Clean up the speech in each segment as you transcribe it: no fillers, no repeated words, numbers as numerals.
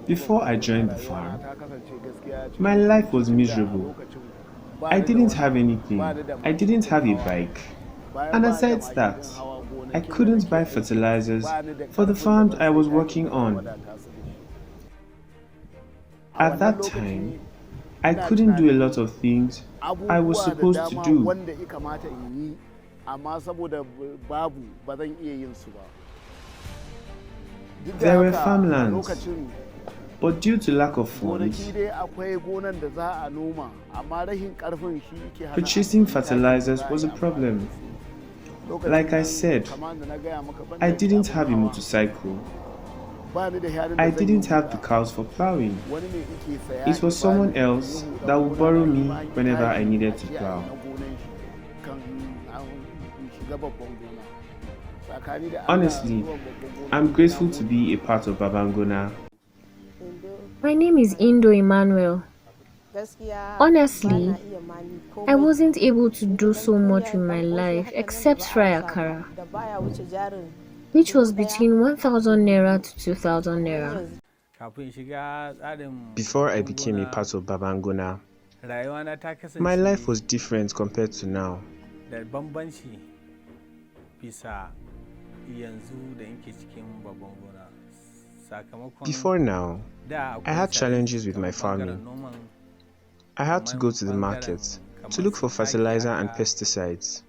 Before I joined the farm, my life was miserable. I didn't have anything. I didn't have a bike. And aside that, I couldn't buy fertilizers for the farm I was working on. At that time, I couldn't do a lot of things I was supposed to do. There were farmlands, but due to lack of funds, purchasing fertilizers was a problem. Like I said, I didn't have a motorcycle. I didn't have the cows for plowing. It was someone else that would borrow me whenever I needed to plow. Honestly, I'm grateful to be a part of Babban Gona. My name is Indo Emmanuel. Honestly, I wasn't able to do so much in my life except fry akara, which was between 1,000 naira to 2,000 naira. Before I became a part of Babban Gona, my life was different compared to now. Before now, I had challenges with my farming. I had to go to the market to look for fertilizer and pesticides,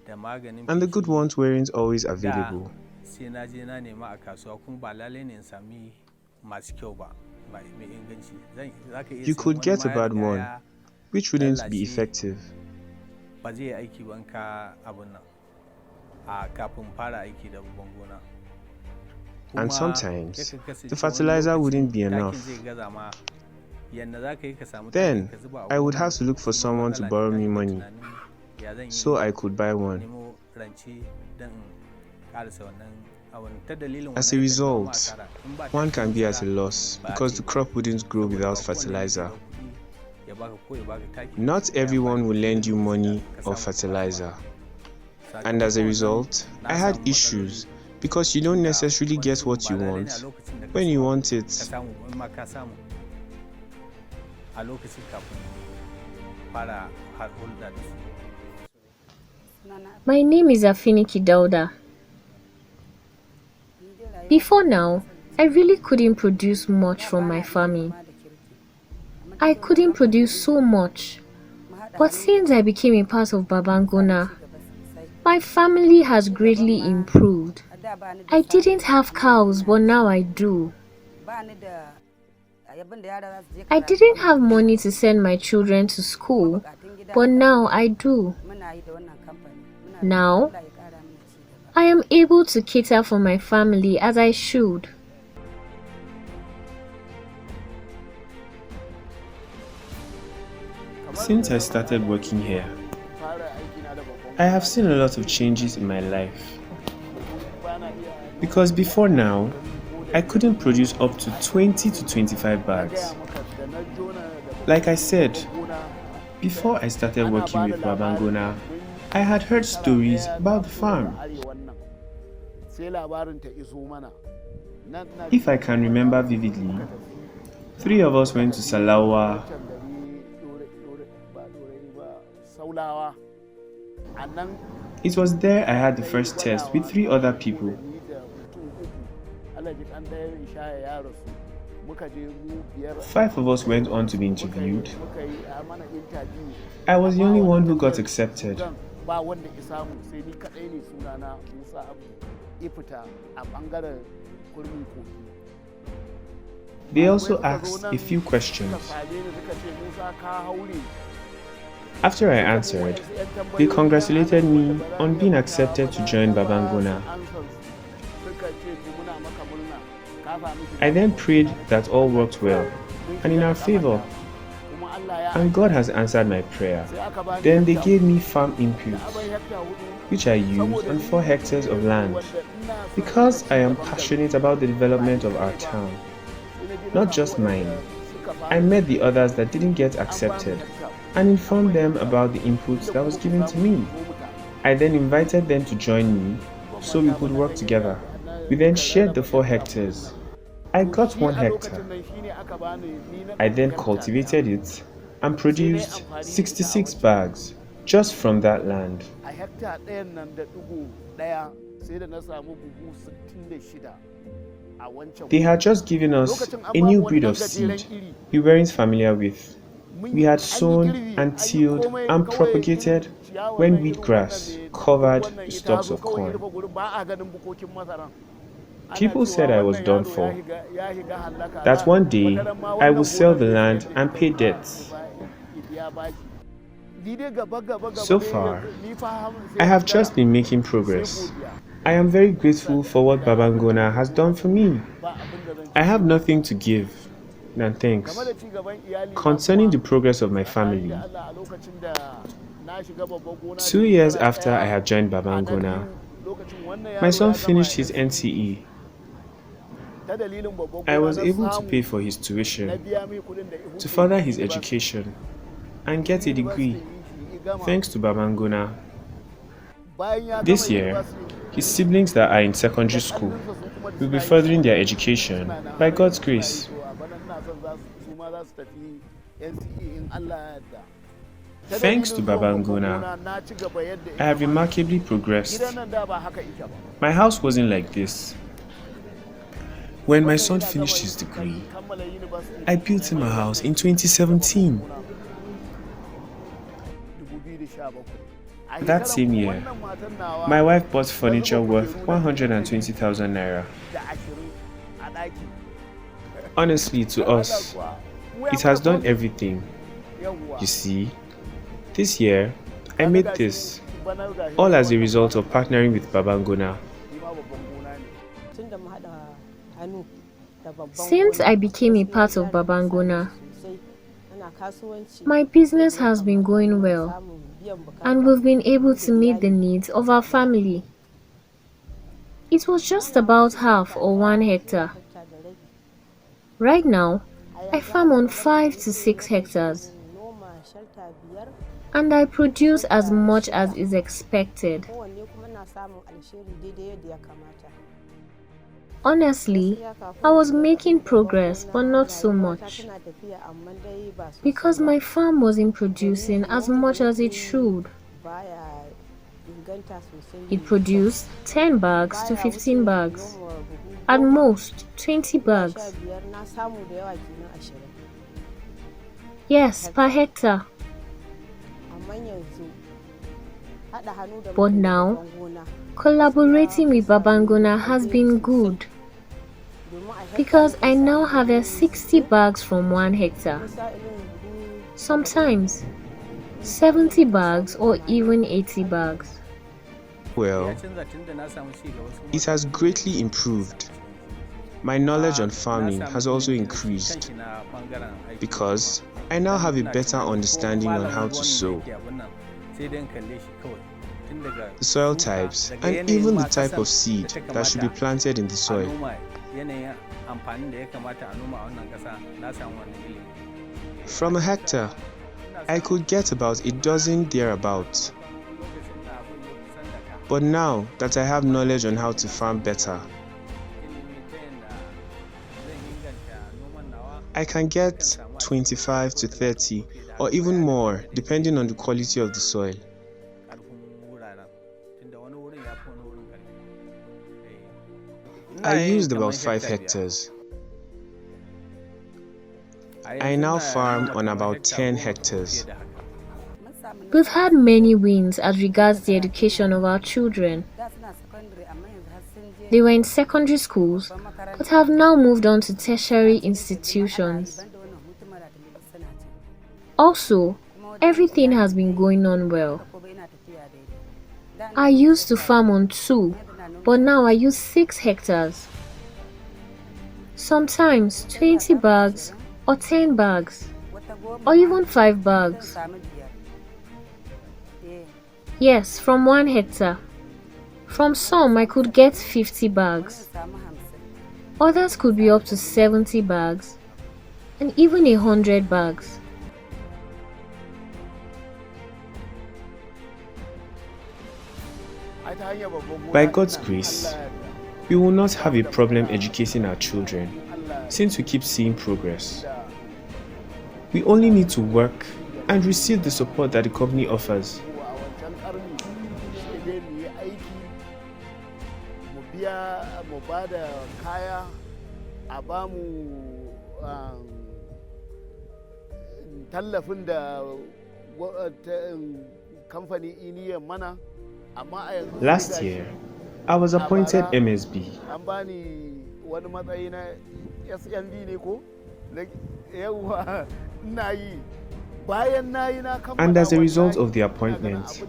and the good ones weren't always available. You could get a bad one, which wouldn't be effective. And sometimes, the fertilizer wouldn't be enough. Then, I would have to look for someone to borrow me money, so I could buy one. As a result, one can be at a loss because the crop wouldn't grow without fertilizer. Not everyone will lend you money or fertilizer. And as a result, I had issues because you don't necessarily get what you want when you want it. My name is Afiniki Dauda. Before now, I really couldn't produce much from my farming. I couldn't produce so much. But since I became a part of Babban Gona, my family has greatly improved. I didn't have cows, but now I do. I didn't have money to send my children to school, but now I do. Now, I am able to cater for my family as I should. Since I started working here, I have seen a lot of changes in my life. Because before now, I couldn't produce up to 20 to 25 bags. Like I said, before I started working with Babban Gona, I had heard stories about the farm. If I can remember vividly, 3 of us went to Salawa. It was there I had the first test with 3 other people. 5 of us went on to be interviewed. I was the only one who got accepted. They also asked a few questions. After I answered, they congratulated me on being accepted to join Babban Gona. I then prayed that all worked well and in our favor, and God has answered my prayer. Then they gave me farm inputs, which I used on 4 hectares of land, because I am passionate about the development of our town, not just mine. I met the others that didn't get accepted and informed them about the inputs that was given to me. I then invited them to join me so we could work together. We then shared the 4 hectares. I got 1 hectare. I then cultivated it and produced 66 bags just from that land. They had just given us a new breed of seed we weren't familiar with. We had sown and tilled and propagated when wheatgrass covered the stalks of corn. People said I was done for, that one day I would sell the land and pay debts. So far, I have just been making progress. I am very grateful for what Babban Gona has done for me. I have nothing to give than thanks. Concerning the progress of my family, 2 years after I had joined Babban Gona, my son finished his NCE. I was able to pay for his tuition, to further his education, and get a degree, thanks to Babban Gona. This year, his siblings that are in secondary school will be furthering their education by God's grace. Thanks to Babban Gona, I have remarkably progressed. My house wasn't like this. When my son finished his degree, I built him a house in 2017. That same year, my wife bought furniture worth 120,000 naira. Honestly, to us, it has done everything. You see, this year, I made this, all as a result of partnering with Babban Gona. Since I became a part of Babban Gona, my business has been going well, and we've been able to meet the needs of our family. It was just about half or 1 hectare. Right now, I farm on 5 to 6 hectares, and I produce as much as is expected. Honestly, I was making progress, but not so much, because my farm wasn't producing as much as it should. It produced 10 bags to 15 bags, at most 20 bags. Yes, per hectare. But now, collaborating with Babban Gona has been good, because I now harvest 60 bags from 1 hectare. Sometimes 70 bags or even 80 bags. Well, it has greatly improved. My knowledge on farming has also increased, because I now have a better understanding on how to sow, the soil types, and even the type of seed that should be planted in the soil. From a hectare, I could get about a dozen thereabouts. But now that I have knowledge on how to farm better, I can get 25 to 30 or even more depending on the quality of the soil. I used about 5 hectares. I now farm on about 10 hectares. We've had many wins as regards the education of our children. They were in secondary schools, but have now moved on to tertiary institutions. Also, everything has been going on well. I used to farm on 2, but now I use 6 hectares. Sometimes 20 bags or 10 bags, or even 5 bags. Yes, from 1 hectare. From some, I could get 50 bags. Others could be up to 70 bags, and even 100 bags. By God's grace, we will not have a problem educating our children. since we keep seeing progress. We only need to work and receive the support that the company offers. Last year, I was appointed MSB. And as a result of the appointment,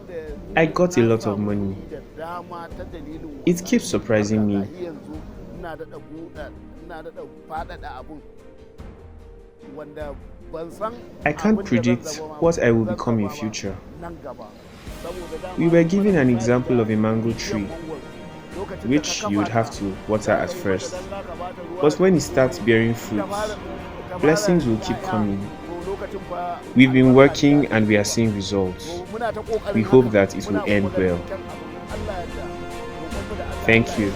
I got a lot of money. It keeps surprising me. I can't predict what I will become in future. We were given an example of a mango tree, which you would have to water at first. But when it starts bearing fruits, blessings will keep coming. We've been working and we are seeing results. We hope that it will end well. Thank you.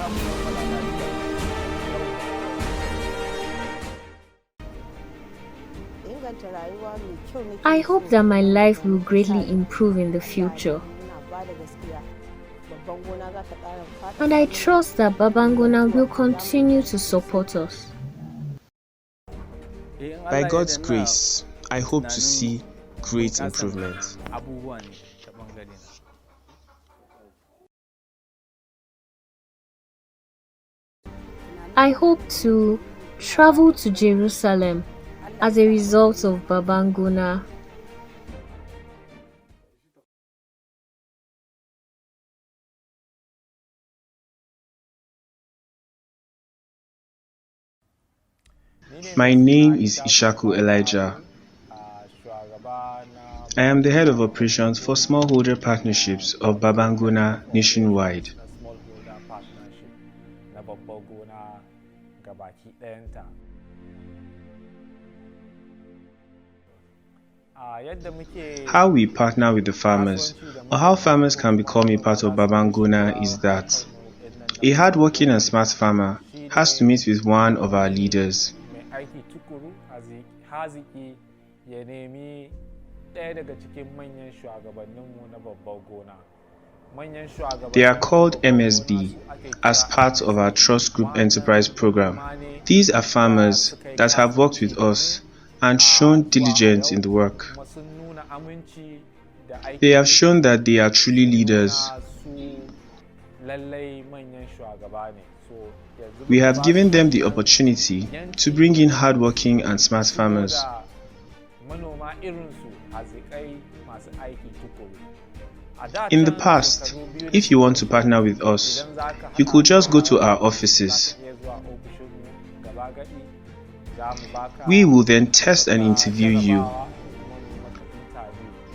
I hope that my life will greatly improve in the future. And I trust that Babban Gona will continue to support us. By God's grace, I hope to see great improvement. I hope to travel to Jerusalem as a result of Babban Gona. My name is Ishaku Elijah. I am the head of operations for smallholder partnerships of Babban Gona nationwide. How we partner with the farmers, or how farmers can become a part of Babban Gona, is that a hardworking and smart farmer has to meet with one of our leaders. They are called MSB as part of our Trust Group Enterprise Program. These are farmers that have worked with us and shown diligence in the work. They have shown that they are truly leaders. We have given them the opportunity to bring in hardworking and smart farmers. In the past, if you want to partner with us, you could just go to our offices. We will then test and interview you.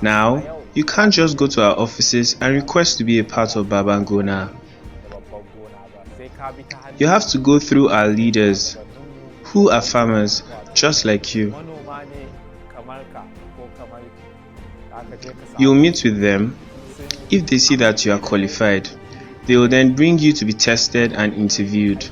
Now, you can't just go to our offices and request to be a part of Babban Gona. You have to go through our leaders, who are farmers just like you. You'll meet with them. If they see that you are qualified, they will then bring you to be tested and interviewed.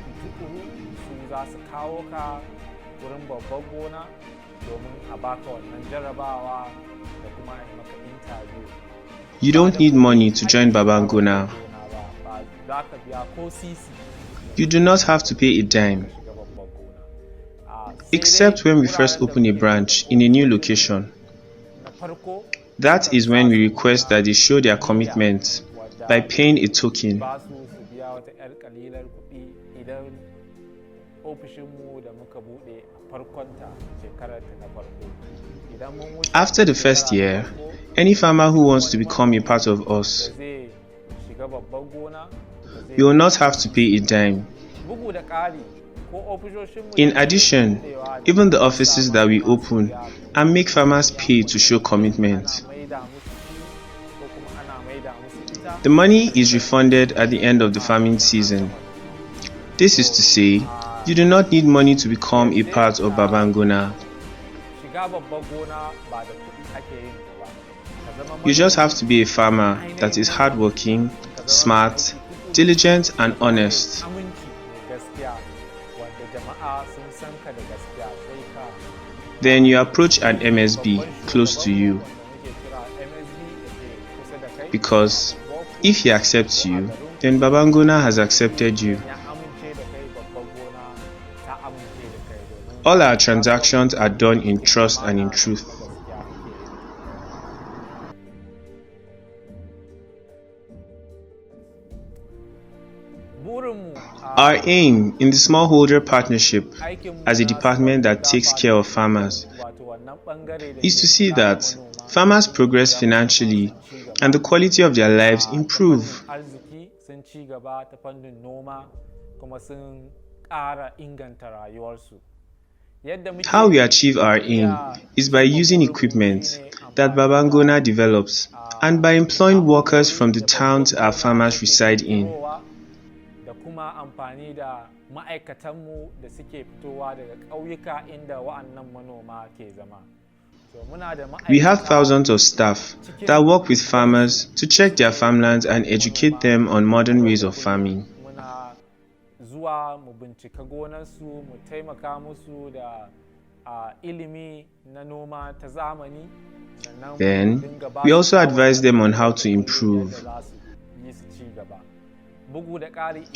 You don't need money to join Babban Gona. You do not have to pay a dime, except when we first open a branch in a new location. That is when we request that they show their commitment by paying a token. After the first year, any farmer who wants to become a part of us, you will not have to pay a dime. In addition, even the offices that we open and make farmers pay to show commitment. The money is refunded at the end of the farming season. This is to say, you do not need money to become a part of Babban Gona. You just have to be a farmer that is hardworking, smart, diligent and honest. Then you approach an MSB close to you, because if he accepts you, then Babban Gona has accepted you. All our transactions are done in trust and in truth. Our aim in the Smallholder Partnership, as a department that takes care of farmers, is to see that farmers progress financially and the quality of their lives improve. How we achieve our aim is by using equipment that Babban Gona develops and by employing workers from the towns our farmers reside in. We have thousands of staff that work with farmers to check their farmlands and educate them on modern ways of farming. Then, we also advise them on how to improve.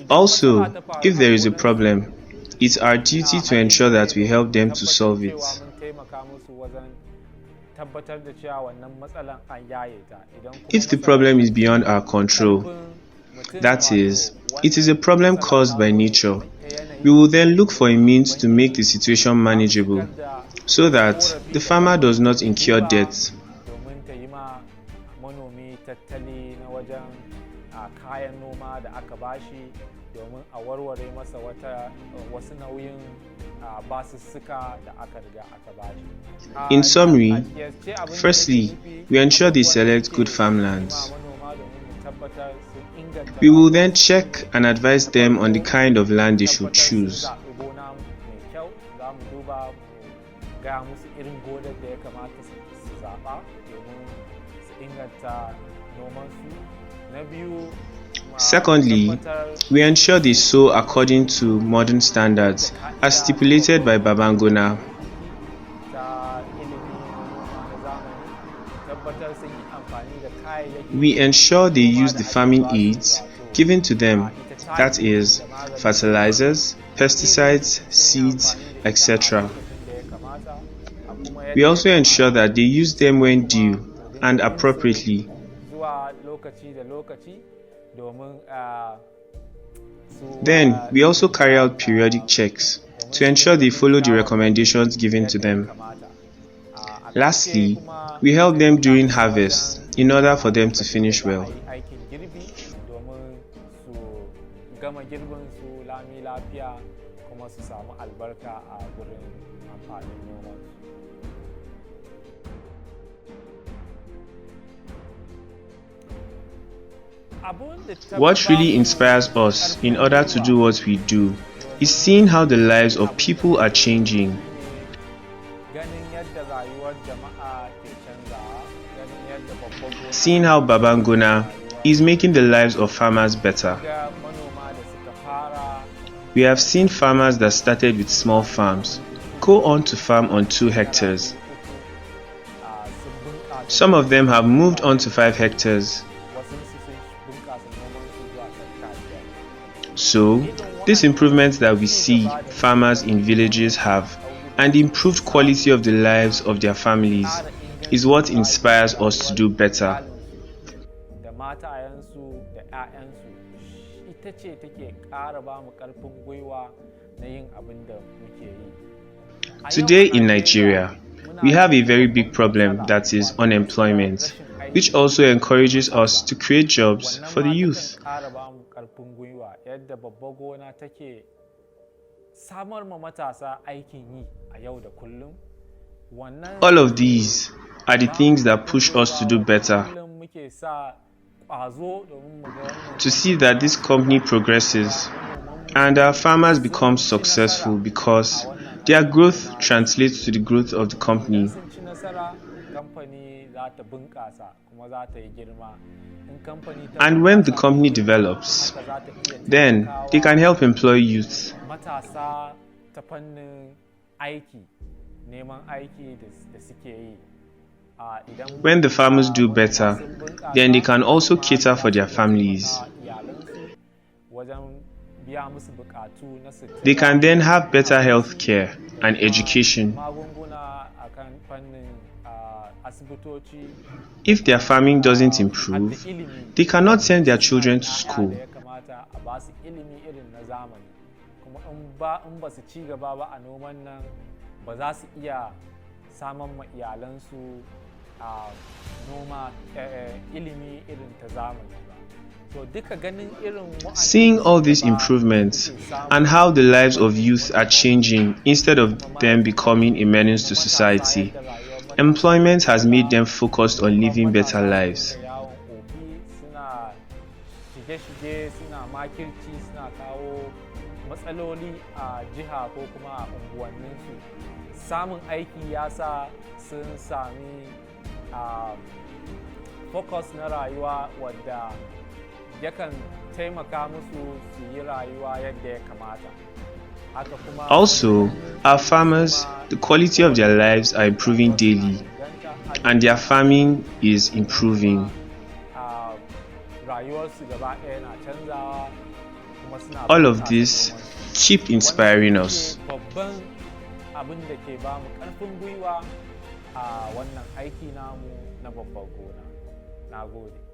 Also, if there is a problem, it's our duty to ensure that we help them to solve it. If the problem is beyond our control, that is, it is a problem caused by nature, we will then look for a means to make the situation manageable, so that the farmer does not incur debt. In summary, firstly, we ensure they select good farmlands. We will then check and advise them on the kind of land they should choose. Secondly, we ensure they sow according to modern standards as stipulated by Babban Gona. We ensure they use the farming aids given to them, that is, fertilizers, pesticides, seeds, etc. We also ensure that they use them when due and appropriately. Then, we also carry out periodic checks to ensure they follow the recommendations given to them. Lastly, we help them during harvest in order for them to finish well. What really inspires us in order to do what we do is seeing how the lives of people are changing. Seeing how Babban Gona is making the lives of farmers better. We have seen farmers that started with small farms go on to farm on 2 hectares. Some of them have moved on to 5 hectares. So, these improvements that we see farmers in villages have and the improved quality of the lives of their families is what inspires us to do better. Today in Nigeria, we have a very big problem, that is unemployment, which also encourages us to create jobs for the youth. All of these are the things that push us to do better, to see that this company progresses and our farmers become successful, because their growth translates to the growth of the company. And when the company develops, then they can help employ youth. ta fannin aiki, neman aiki da suke yi. When the farmers do better, then they can also cater for their families. They can then have better health care and education. If their farming doesn't improve, they cannot send their children to school. Seeing all these improvements and how the lives of youth are changing instead of them becoming a menace to society, employment has made them focused on living better lives. Focus na rayuwa wadda yakan taimaka musu su yi rayuwa yadda ya kamata. Also, our farmers, the quality of their lives are improving daily, and their farming is improving. All of this keep inspiring us. Wannan aiki namu na babban gona. Na gode.